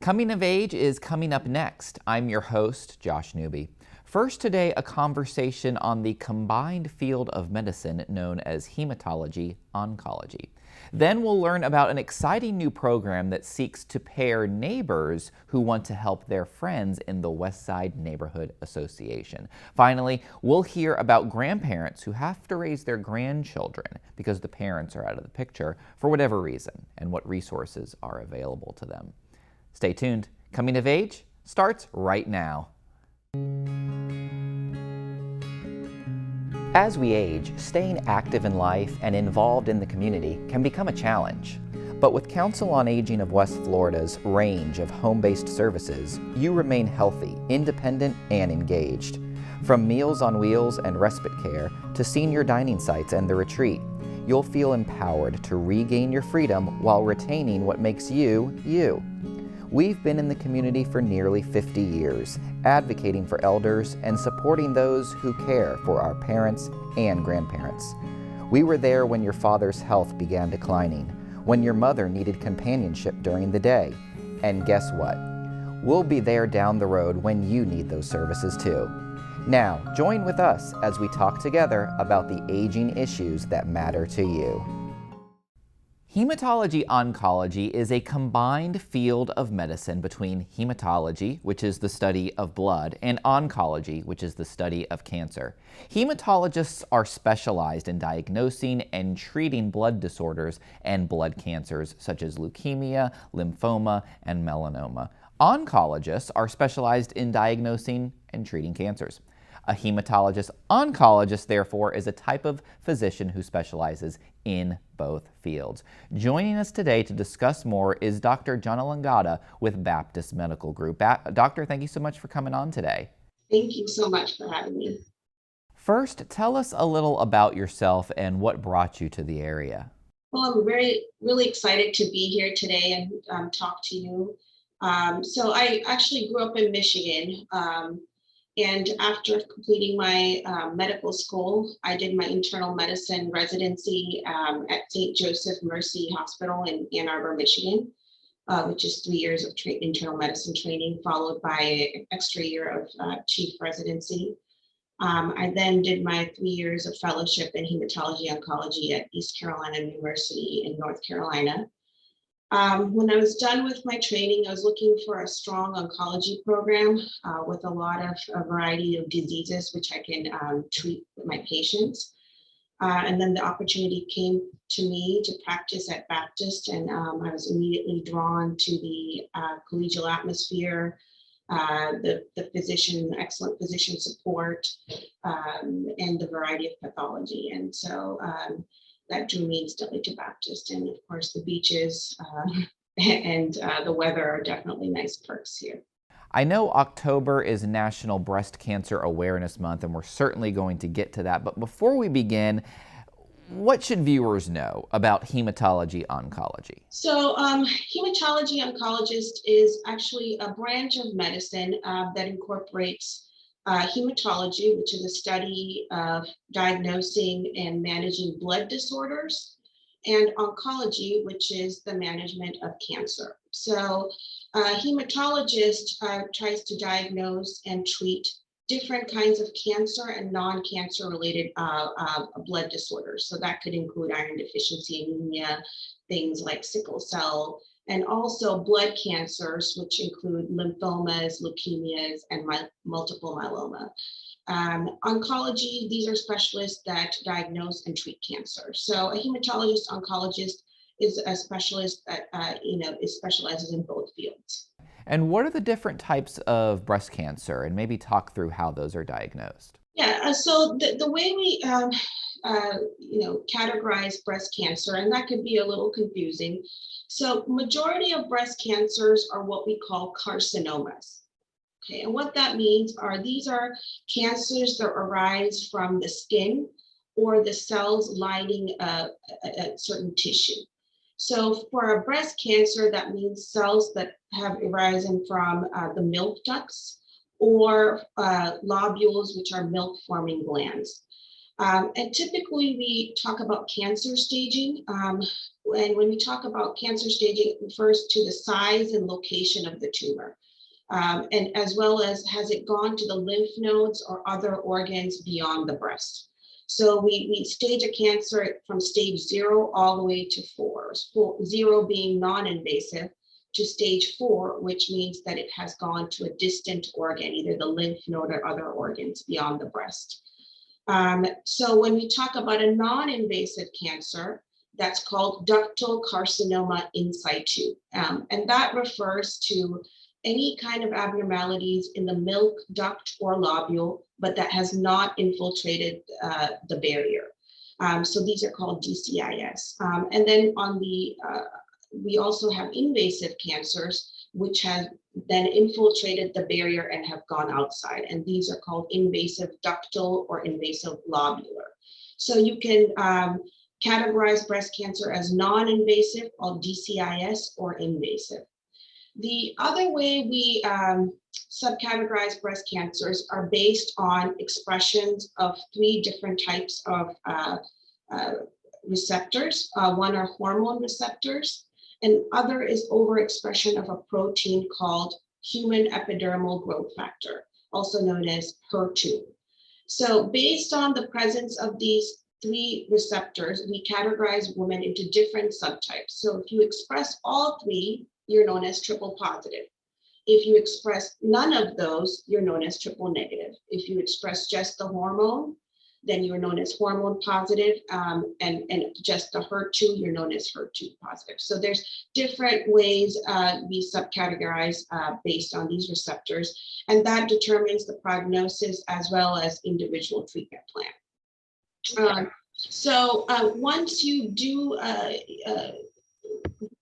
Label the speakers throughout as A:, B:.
A: Coming of Age is coming up next. I'm your host, Josh Newby. First today, a conversation on the combined field of medicine known as hematology-oncology. Then we'll learn about an exciting new program that seeks to pair neighbors who want to help their friends in the West Side Neighborhood Association. Finally, we'll hear about grandparents who have to raise their grandchildren because the parents are out of the picture for whatever reason and what resources are available to them. Stay tuned. Coming of Age starts right now. As we age, staying active in life and involved in the community can become a challenge. But with Council on Aging of West Florida's range of home-based services, you remain healthy, independent, and engaged. From Meals on Wheels and respite care to senior dining sites and the retreat, you'll feel empowered to regain your freedom while retaining what makes you, you. We've been in the community for nearly 50 years, advocating for elders and supporting those who care for our parents and grandparents. We were there when your father's health began declining, when your mother needed companionship during the day. And guess what? We'll be there down the road when you need those services too. Now, join with us as we talk together about the aging issues that matter to you. Hematology-oncology is a combined field of medicine between hematology, which is the study of blood, and oncology, which is the study of cancer. Hematologists are specialized in diagnosing and treating blood disorders and blood cancers such as leukemia, lymphoma, and melanoma. Oncologists are specialized in diagnosing and treating cancers. A hematologist-oncologist, therefore, is a type of physician who specializes in both fields. Joining us today to discuss more is Dr. Jana Langata with Baptist Medical Group. Doctor, thank you so much for coming on today.
B: Thank you so much for having me.
A: First, tell us a little about yourself and what brought you to the area.
B: Well, I'm really excited to be here today and talk to you. So I actually grew up in Michigan. And after completing my medical school, I did my internal medicine residency at St. Joseph Mercy Hospital in Ann Arbor, Michigan, which is 3 years of internal medicine training, followed by an extra year of chief residency. I then did my 3 years of fellowship in hematology-oncology at East Carolina University in North Carolina. When I was done with my training, I was looking for a strong oncology program with a variety of diseases which I can treat with my patients. And then the opportunity came to me to practice at Baptist, and I was immediately drawn to the collegial atmosphere, the excellent physician support, and the variety of pathology. And so that drew me instantly to Baptist. And of course, the beaches and the weather are definitely nice perks here.
A: I know October is National Breast Cancer Awareness Month, and we're certainly going to get to that. But before we begin, what should viewers know about hematology-oncology?
B: So hematology-oncologist is actually a branch of medicine that incorporates hematology, which is a study of diagnosing and managing blood disorders, and oncology, which is the management of cancer. So a hematologist tries to diagnose and treat different kinds of cancer and non-cancer related blood disorders. So that could include iron deficiency anemia, things like sickle cell, and also blood cancers, which include lymphomas, leukemias, and multiple myeloma. Oncology, these are specialists that diagnose and treat cancer. So a hematologist oncologist is a specialist that specializes in both fields.
A: And what are the different types of breast cancer? And maybe talk through how those are diagnosed.
B: Yeah, so the way we categorize breast cancer, and that could be a little confusing. So majority of breast cancers are what we call carcinomas. Okay, and what that means are these are cancers that arise from the skin or the cells lining a certain tissue. So for a breast cancer, that means cells that have arisen from the milk ducts or lobules, which are milk-forming glands. And typically we talk about cancer staging. And when we talk about cancer staging, it refers to the size and location of the tumor. And as well as has it gone to the lymph nodes or other organs beyond the breast. So we stage a cancer from stage 0 all the way to 4, 0 being non-invasive, to stage 4, which means that it has gone to a distant organ, either the lymph node or other organs beyond the breast. So when we talk about a non-invasive cancer, that's called ductal carcinoma in situ. And that refers to any kind of abnormalities in the milk duct or lobule, but that has not infiltrated the barrier. So these are called DCIS. And then on the, we also have invasive cancers, which have then infiltrated the barrier and have gone outside. And these are called invasive ductal or invasive lobular. So you can categorize breast cancer as non-invasive, or DCIS, or invasive. The other way we subcategorize breast cancers are based on expressions of 3 different types of receptors. One are hormone receptors, and other is overexpression of a protein called human epidermal growth factor, also known as HER2. So based on the presence of these 3 receptors, we categorize women into different subtypes. So if you express all 3, you're known as triple positive. If you express none of those, you're known as triple negative. If you express just the hormone, then you're known as hormone positive, and just the HER2, you're known as HER2 positive. So there's different ways we subcategorize based on these receptors, and that determines the prognosis as well as individual treatment plan. So once you do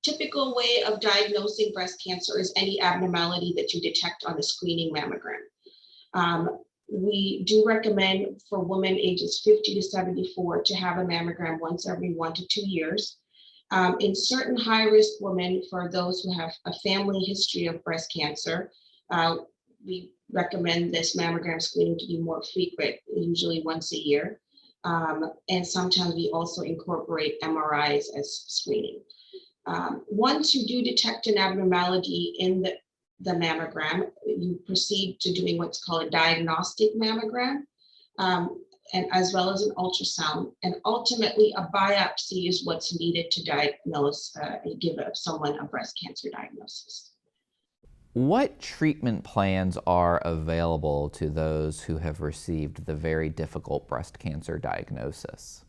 B: typical way of diagnosing breast cancer is any abnormality that you detect on a screening mammogram. We do recommend for women ages 50 to 74 to have a mammogram once every 1 to 2 years. In certain high-risk women, for those who have a family history of breast cancer, we recommend this mammogram screening to be more frequent, usually once a year. And sometimes we also incorporate MRIs as screening. Once you do detect an abnormality in the mammogram, you proceed to doing what's called a diagnostic mammogram, and as well as an ultrasound. And ultimately, a biopsy is what's needed to diagnose and give someone a breast cancer diagnosis.
A: What treatment plans are available to those who have received the very difficult breast cancer diagnosis?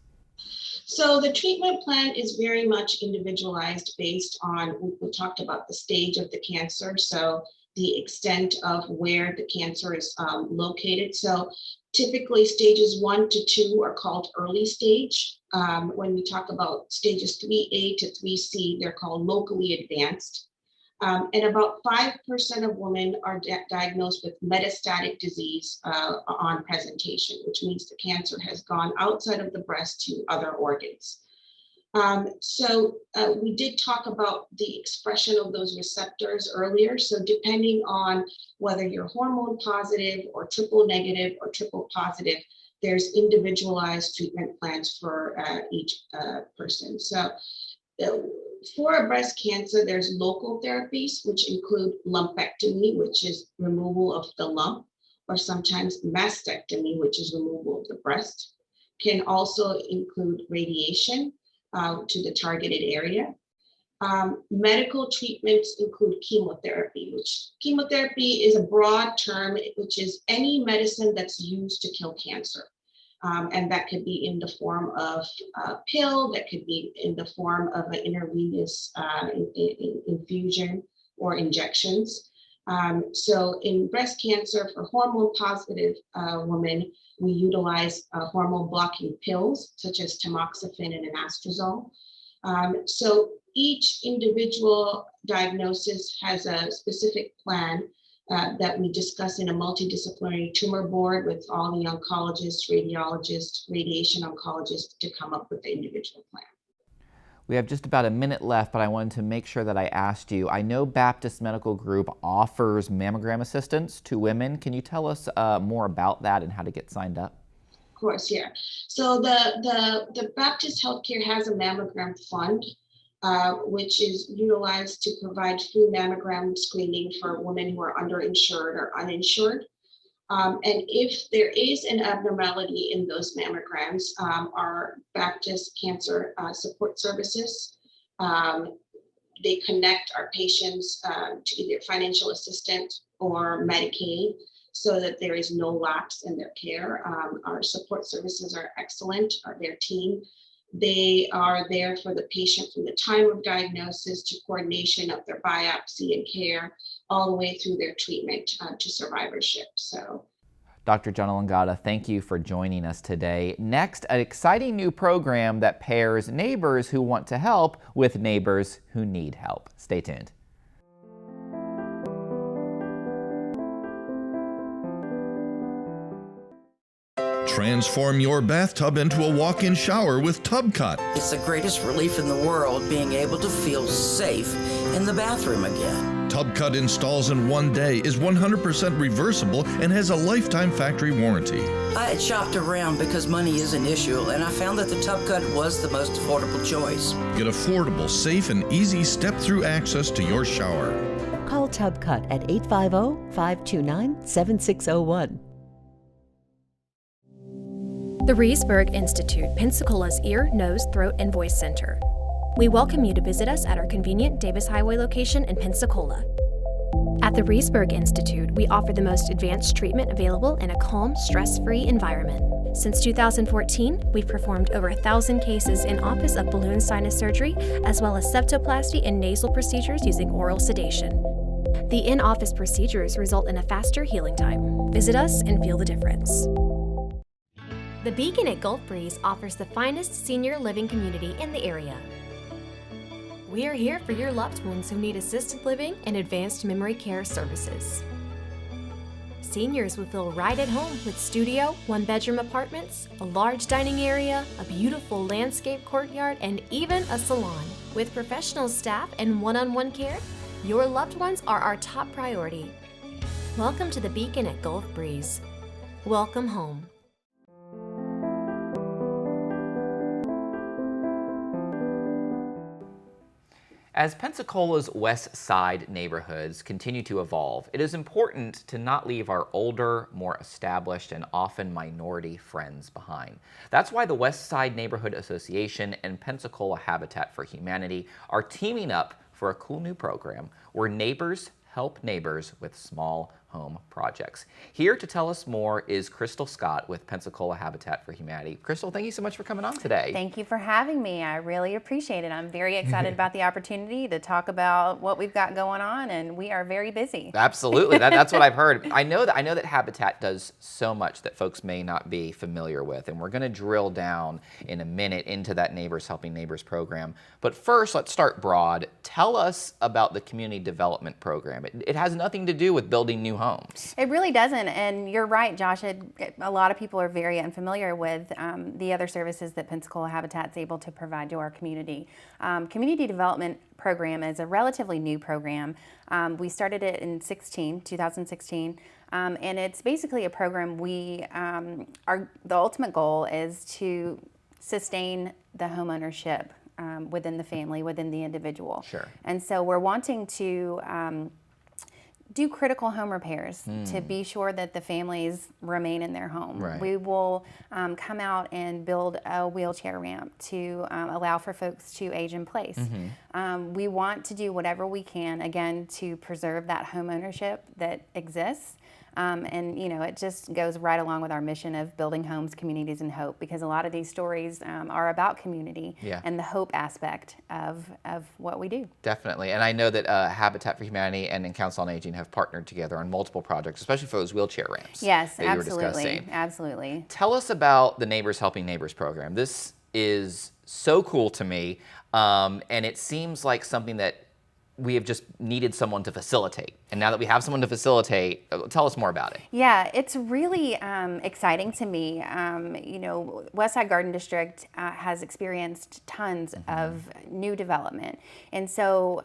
B: So the treatment plan is very much individualized based on, we talked about the stage of the cancer, so the extent of where the cancer is located. So typically stages 1 to 2 are called early stage. When we talk about stages 3A to 3C, they're called locally advanced. And about 5% of women are diagnosed with metastatic disease on presentation, which means the cancer has gone outside of the breast to other organs. So we did talk about the expression of those receptors earlier. So depending on whether you're hormone positive or triple negative or triple positive, there's individualized treatment plans for each person. So for a breast cancer, there's local therapies, which include lumpectomy, which is removal of the lump, or sometimes mastectomy, which is removal of the breast. Can also include radiation to the targeted area. Medical treatments include chemotherapy, which chemotherapy is a broad term, which is any medicine that's used to kill cancer. And that could be in the form of a pill, that could be in the form of an intravenous infusion or injections. So in breast cancer, for hormone positive women, we utilize hormone blocking pills such as tamoxifen and anastrozole. So each individual diagnosis has a specific plan that we discuss in a multidisciplinary tumor board with all the oncologists, radiologists, radiation oncologists to come up with the individual plan.
A: We have just about a minute left, but I wanted to make sure that I asked you. I know Baptist Medical Group offers mammogram assistance to women. Can you tell us more about that and how to get signed up?
B: course, yeah. So the Baptist Healthcare has a mammogram fund, which is utilized to provide free mammogram screening for women who are underinsured or uninsured. And if there is an abnormality in those mammograms, our Baptist Cancer Support Services, they connect our patients to either financial assistance or Medicaid so that there is no lapse in their care. Our support services are excellent, their team. They are there for the patient from the time of diagnosis to coordination of their biopsy and care, all the way through their treatment to survivorship. So,
A: Dr. Janalangada, thank you for joining us today. Next, an exciting new program that pairs neighbors who want to help with neighbors who need help. Stay tuned.
C: Transform your bathtub into a walk-in shower with TubCut.
D: It's the greatest relief in the world, being able to feel safe in the bathroom again.
C: TubCut installs in 1 day, is 100% reversible, and has a lifetime factory warranty.
D: I had shopped around because money is an issue, and I found that the TubCut was the most affordable choice.
C: Get affordable, safe, and easy step-through access to your shower.
E: Call TubCut at 850-529-7601.
F: The Reesburg Institute, Pensacola's ear, nose, throat, and voice center. We welcome you to visit us at our convenient Davis Highway location in Pensacola. At the Reesburg Institute, we offer the most advanced treatment available in a calm, stress-free environment. Since 2014, we've performed over 1,000 cases in office of balloon sinus surgery, as well as septoplasty and nasal procedures using oral sedation. The in-office procedures result in a faster healing time. Visit us and feel the difference. The Beacon at Gulf Breeze offers the finest senior living community in the area. We are here for your loved ones who need assisted living and advanced memory care services. Seniors will feel right at home with studio, one-bedroom apartments, a large dining area, a beautiful landscape courtyard, and even a salon. With professional staff and one-on-one care, your loved ones are our top priority. Welcome to the Beacon at Gulf Breeze. Welcome home.
A: As Pensacola's West Side neighborhoods continue to evolve, it is important to not leave our older, more established, and often minority friends behind. That's why the West Side Neighborhood Association and Pensacola Habitat for Humanity are teaming up for a cool new program where neighbors help neighbors with small home projects. Here to tell us more is Crystal Scott with Pensacola Habitat for Humanity. Crystal, thank you so much for coming on today.
G: Thank you for having me. I really appreciate it. I'm very excited about the opportunity to talk about what we've got going on, and we are very busy.
A: Absolutely, that's what I've heard. I know that Habitat does so much that folks may not be familiar with, and we're going to drill down in a minute into that Neighbors Helping Neighbors program. But first, let's start broad. Tell us about the community development program. It has nothing to do with building new homes.
G: It really doesn't, and you're right, Josh. A lot of people are very unfamiliar with the other services that Pensacola Habitat's able to provide to our community. Community development program is a relatively new program. We started it in 2016, and it's basically a program the ultimate goal is to sustain the homeownership within the family, within the individual.
A: Sure.
G: And so we're wanting to do critical home repairs to be sure that the families remain in their home.
A: Right.
G: We will come out and build a wheelchair ramp to allow for folks to age in place. We want to do whatever we can, again, to preserve that home ownership that exists. And it just goes right along with our mission of building homes, communities, and hope, because a lot of these stories are about community and the hope aspect of what we do.
A: Definitely, and I know that Habitat for Humanity and Council on Aging have partnered together on multiple projects, especially for those wheelchair ramps.
G: Yes,
A: that
G: absolutely,
A: you were discussing.
G: Absolutely.
A: Tell us about the Neighbors Helping Neighbors program. This is so cool to me, and it seems like something that we have just needed someone to facilitate. And now that we have someone to facilitate, tell us more about it.
G: Yeah, it's really exciting to me. Westside Garden District has experienced tons of new development. And so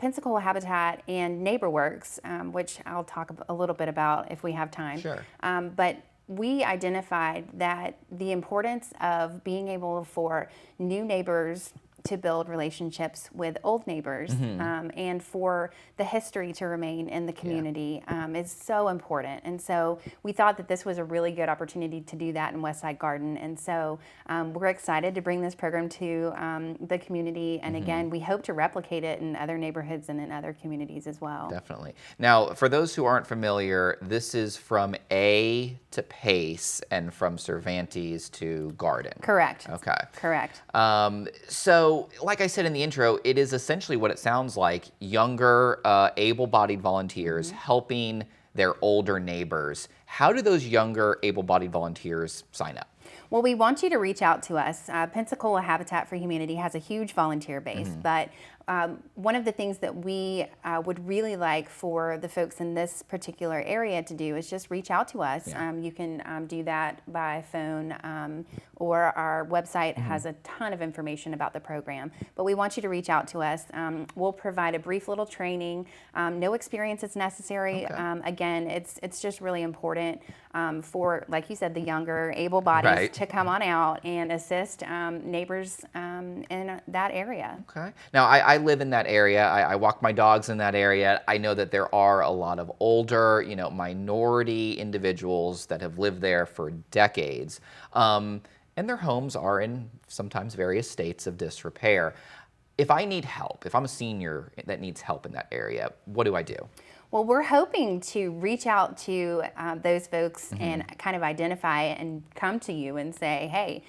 G: Pensacola Habitat and NeighborWorks, which I'll talk a little bit about if we have time.
A: Sure.
G: But we identified that the importance of being able for new neighbors to build relationships with old neighbors, and for the history to remain in the community is so important. And so we thought that this was a really good opportunity to do that in Westside Garden. And so we're excited to bring this program to the community. And again, we hope to replicate it in other neighborhoods and in other communities as well.
A: Definitely. Now, for those who aren't familiar, this is from A to Pace and from Cervantes to Garden.
G: Correct.
A: Okay.
G: Correct.
A: So, like I said in the intro, it is essentially what it sounds like, younger, able-bodied volunteers helping their older neighbors. How do those younger able-bodied volunteers sign up?
G: Well, we want you to reach out to us. Pensacola Habitat for Humanity has a huge volunteer base, but one of the things that we would really like for the folks in this particular area to do is just reach out to us. You can do that by phone, or our website has a ton of information about the program. But we want you to reach out to us. We'll provide a brief little training. No experience is necessary. Again, it's just really important for, like you said, the younger able-bodied to come on out and assist neighbors in that area.
A: Okay. Now, I live in that area. I walk my dogs in that area. I know that there are a lot of older, minority individuals that have lived there for decades. And their homes are in sometimes various states of disrepair. If I need help, if I'm a senior that needs help in that area, what do I do?
G: Well, we're hoping to reach out to those folks and kind of identify and come to you and say, hey,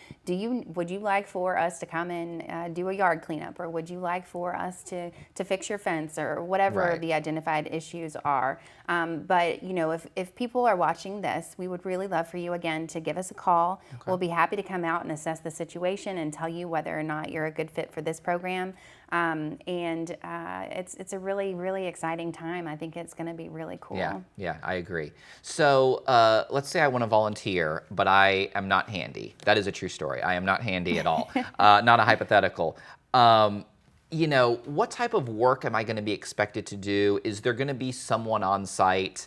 G: would you like for us to come and do a yard cleanup, or would you like for us to fix your fence, or whatever the identified issues are. But if people are watching this, we would really love for you again to give us a call. We'll be happy to come out and assess the situation and tell you whether or not you're a good fit for this program. It's a really, really exciting time. I think it's going to be really cool.
A: Yeah, I agree. So let's say I want to volunteer, but I am not handy. That is a true story. I am not handy at all. Not a hypothetical. What type of work am I going to be expected to do? Is there going to be someone on site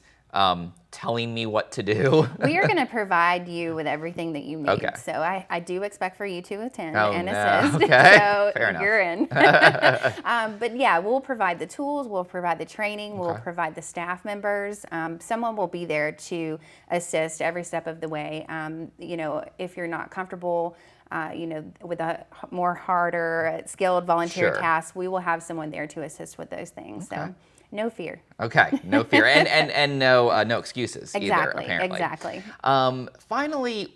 A: telling me what to do?
G: We are going to provide you with everything that you need. Okay. So I do expect for you to attend and assist.
A: Okay.
G: So
A: Fair enough.
G: You're in. But yeah, we'll provide the tools, we'll provide the training, we'll provide the staff members. Someone will be there to assist every step of the way. If you're not comfortable with a more harder, skilled volunteer tasks, we will have someone there to assist with those things. Okay. So no fear.
A: Okay, no fear, and no excuses either, apparently.
G: Exactly.
A: Finally,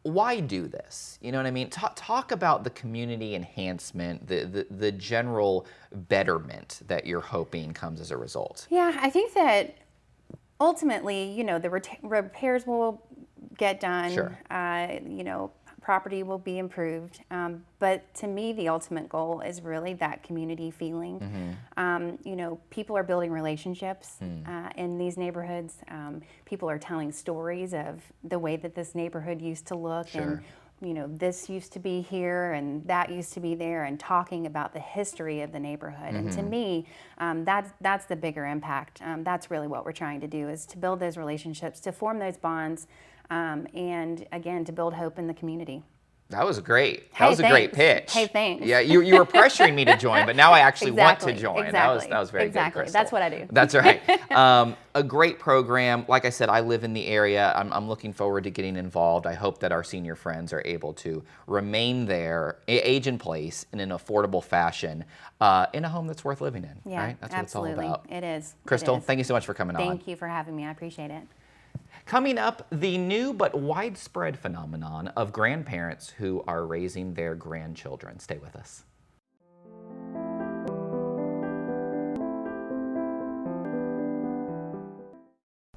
A: why do this? You know what I mean? Talk about the community enhancement, the general betterment that you're hoping comes as a result.
G: Yeah, I think that ultimately, the repairs will get done.
A: Sure.
G: Property will be improved. But to me, the ultimate goal is really that community feeling. People are building relationships in these neighborhoods. People are telling stories of the way that this neighborhood used to look.
A: Sure.
G: And this used to be here and that used to be there, and talking about the history of the neighborhood. And to me, that's the bigger impact. That's really what we're trying to do, is to build those relationships, to form those bonds, and again, to build hope in the community.
A: That was great. That was a great pitch.
G: Hey, thanks.
A: Yeah, you were pressuring me to join, but now I actually want to join.
G: Exactly.
A: That was very good, Crystal.
G: That's what I do.
A: That's right. A great program. Like I said, I live in the area. I'm looking forward to getting involved. I hope that our senior friends are able to remain there, age in place, in an affordable fashion, in a home that's worth living in.
G: Yeah,
A: right? That's
G: absolutely.
A: what it's all about.
G: It is.
A: Crystal, thank you so much for coming on.
G: Thank you for having me. I appreciate it.
A: Coming up, the new but widespread phenomenon of grandparents who are raising their grandchildren. Stay with us.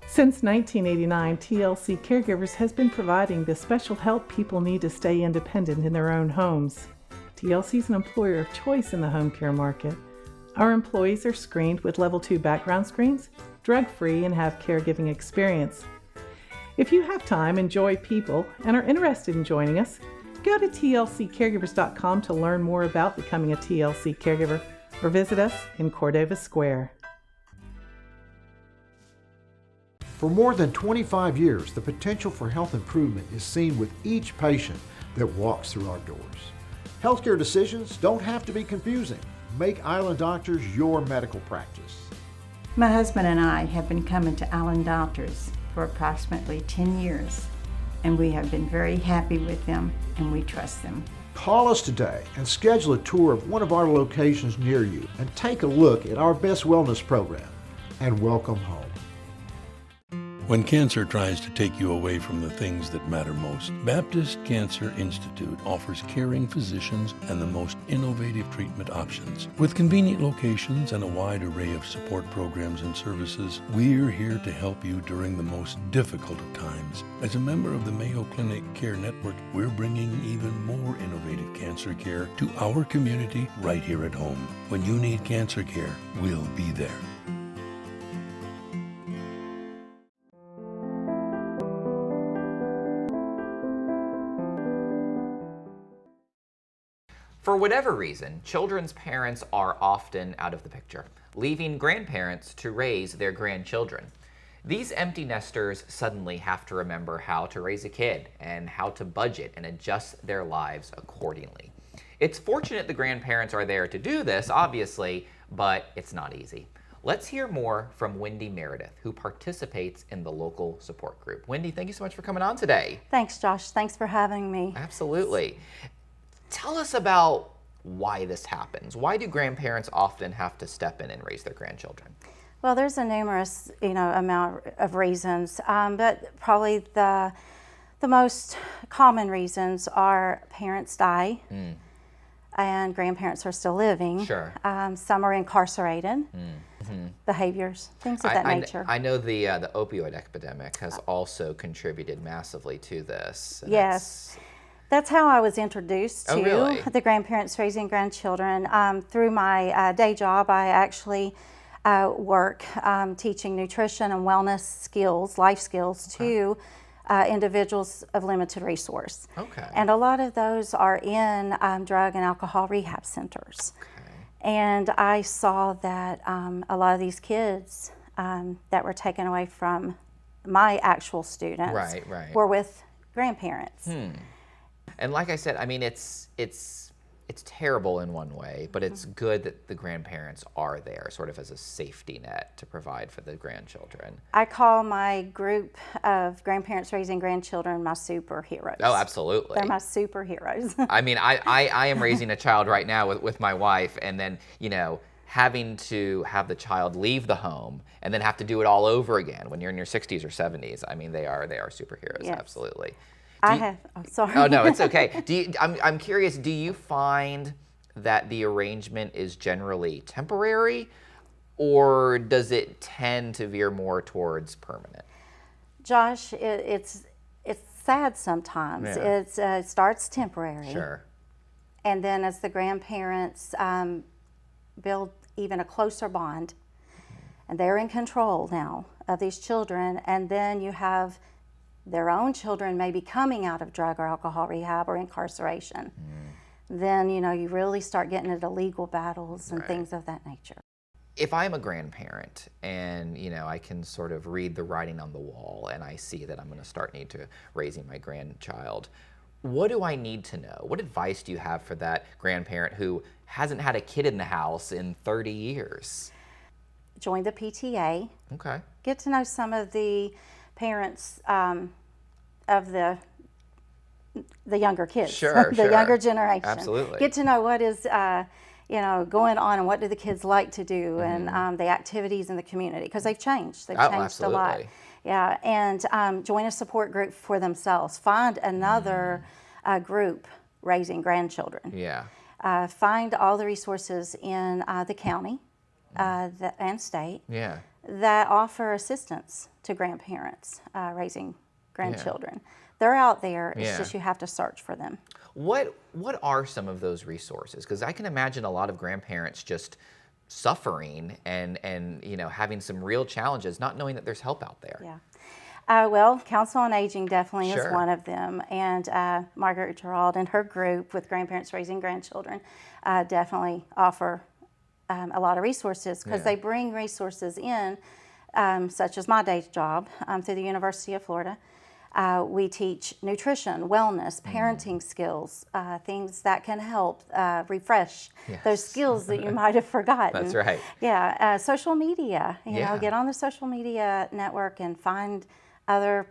H: Since 1989, TLC Caregivers has been providing the special help people need to stay independent in their own homes. TLC is an employer of choice in the home care market. Our employees are screened with level 2 background screens, drug-free, and have caregiving experience. If you have time, enjoy people, and are interested in joining us, go to tlccaregivers.com to learn more about becoming a TLC caregiver, or visit us in Cordova Square.
I: For more than 25 years, the potential for health improvement is seen with each patient that walks through our doors. Healthcare decisions don't have to be confusing. Make Island Doctors your medical practice.
J: My husband and I have been coming to Island Doctors for approximately 10 years, and we have been very happy with them, and we trust them.
I: Call us today and schedule a tour of one of our locations near you and take a look at our Best Wellness program, and welcome home.
K: When cancer tries to take you away from the things that matter most, Baptist Cancer Institute offers caring physicians and the most innovative treatment options. With convenient locations and a wide array of support programs and services, we're here to help you during the most difficult of times. As a member of the Mayo Clinic Care Network, we're bringing even more innovative cancer care to our community right here at home. When you need cancer care, we'll be there.
A: For whatever reason, children's parents are often out of the picture, leaving grandparents to raise their grandchildren. These empty nesters suddenly have to remember how to raise a kid and how to budget and adjust their lives accordingly. It's fortunate the grandparents are there to do this, obviously, but it's not easy. Let's hear more from Wendy Meredith, who participates in the local support group. Wendy, thank you so much for coming on today.
L: Thanks, Josh. Thanks for having me.
A: Absolutely. Tell us about why this happens. Why do grandparents often have to step in and raise their grandchildren?
L: Well, there's a numerous, amount of reasons, but probably the most common reasons are parents die, and grandparents are still living.
A: Sure.
L: Some are incarcerated. Behaviors, things of that nature.
A: I know the opioid epidemic has also contributed massively to this.
L: Yes. That's how I was introduced to
A: really?
L: the grandparents raising grandchildren. Through my day job, I actually work teaching nutrition and wellness skills, life skills to individuals of limited resource.
A: Okay.
L: And a lot of those are in drug and alcohol rehab centers.
A: Okay.
L: And I saw that a lot of these kids that were taken away from my actual students were with grandparents.
A: And like I said, I mean, it's terrible in one way, but it's good that the grandparents are there sort of as a safety net to provide for the grandchildren.
L: I call my group of grandparents raising grandchildren my superheroes.
A: Oh, absolutely.
L: They're my superheroes.
A: I mean, I am raising a child right now with my wife, and then, having to have the child leave the home and then have to do it all over again when you're in your 60s or 70s. I mean, they are superheroes, yes. Absolutely.
L: Sorry.
A: Oh, no, it's okay. I'm curious, do you find that the arrangement is generally temporary, or does it tend to veer more towards permanent?
L: Josh, it's sad sometimes.
A: Yeah.
L: It starts temporary.
A: Sure.
L: And then as the grandparents build even a closer bond, and they're in control now of these children, and then you have their own children maybe coming out of drug or alcohol rehab or incarceration, then, you really start getting into legal battles and things of that nature.
A: If I'm a grandparent and, I can sort of read the writing on the wall and I see that I'm going to need to raising my grandchild, what do I need to know? What advice do you have for that grandparent who hasn't had a kid in the house in 30 years?
L: Join the PTA.
A: Okay.
L: Get to know some of the parents of the younger kids,
A: sure,
L: the younger generation.
A: Absolutely.
L: Get to know what is going on and what do the kids like to do, and the activities in the community, because they've changed. They've changed a lot. Yeah, and join a support group for themselves. Find another group raising grandchildren.
A: Yeah.
L: Find all the resources in the county and state.
A: Yeah.
L: That offer assistance to grandparents raising grandchildren. Yeah. They're out there. It's just you have to search for them.
A: What are some of those resources? Because I can imagine a lot of grandparents just suffering and having some real challenges, not knowing that there's help out there.
L: Yeah. Well, Council on Aging definitely is one of them, and Margaret Gerald and her group with Grandparents Raising Grandchildren definitely offer a lot of resources, because they bring resources in such as my day job through the University of Florida. We teach nutrition, wellness, parenting skills, things that can help refresh those skills that you might have forgotten.
A: That's right.
L: Yeah, social media, you know, get on the social media network and find other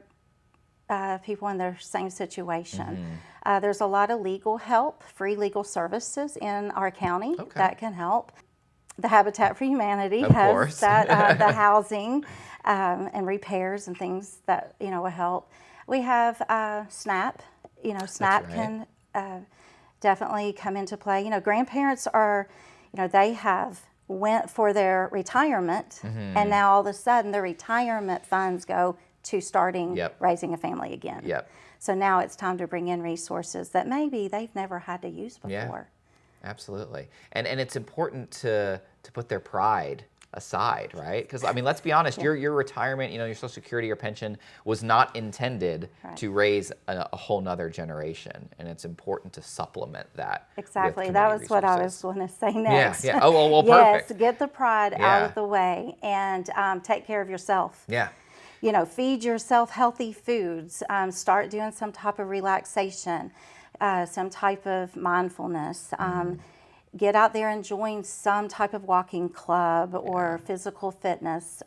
L: people in their same situation. There's a lot of legal help, free legal services in our county that can help. The Habitat for Humanity has that, the housing and repairs and things that, you know, will help. We have SNAP. You know, SNAP can definitely come into play. You know, grandparents are, you know, they have went for their retirement, and now all of a sudden the retirement funds go to starting raising a family again. So now it's time to bring in resources that maybe they've never had to use before.
A: Absolutely. And it's important to put their pride aside, right? Because I mean, let's be honest, your retirement, you know, your Social Security or pension was not intended to raise a whole nother generation, and it's important to supplement that.
L: Exactly, that was what I was going to say next.
A: Oh, well, perfect.
L: Yes, get the pride out of the way and take care of yourself. You know, feed yourself healthy foods. Start doing some type of relaxation, some type of mindfulness. Get out there and join some type of walking club or physical fitness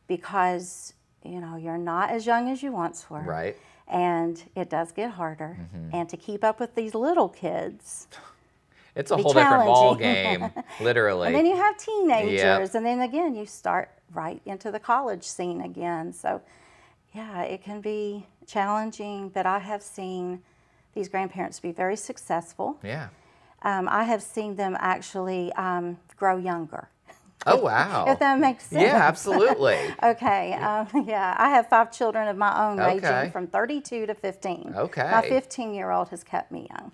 L: because, you know, you're not as young as you once were.
A: Right.
L: And it does get harder. And to keep up with these little kids,
A: it's a whole different ball game, literally.
L: And then you have teenagers, and then again, you start right into the college scene again. So, yeah, it can be challenging, but I have seen these grandparents be very successful. I have seen them actually grow younger.
A: Oh, wow.
L: If that makes sense.
A: Yeah, absolutely.
L: Okay. I have 5 children of my own, ranging from 32 to 15. My 15-year-old has kept me young.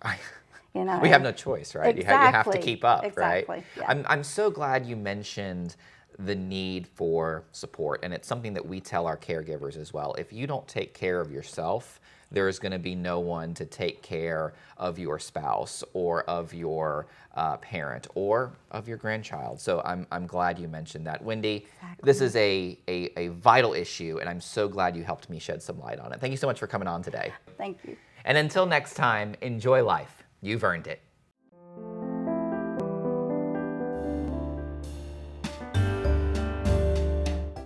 L: You know,
A: we have no choice, right?
L: Exactly.
A: You have to keep up, right?
L: Yeah.
A: I'm so glad you mentioned the need for support, and it's something that we tell our caregivers as well. If you don't take care of yourself, there is going to be no one to take care of your spouse or of your parent or of your grandchild. So I'm glad you mentioned that. Wendy, this is a vital issue, and I'm so glad you helped me shed some light on it. Thank you so much for coming on today.
L: Thank you.
A: And until next time, enjoy life. You've earned it.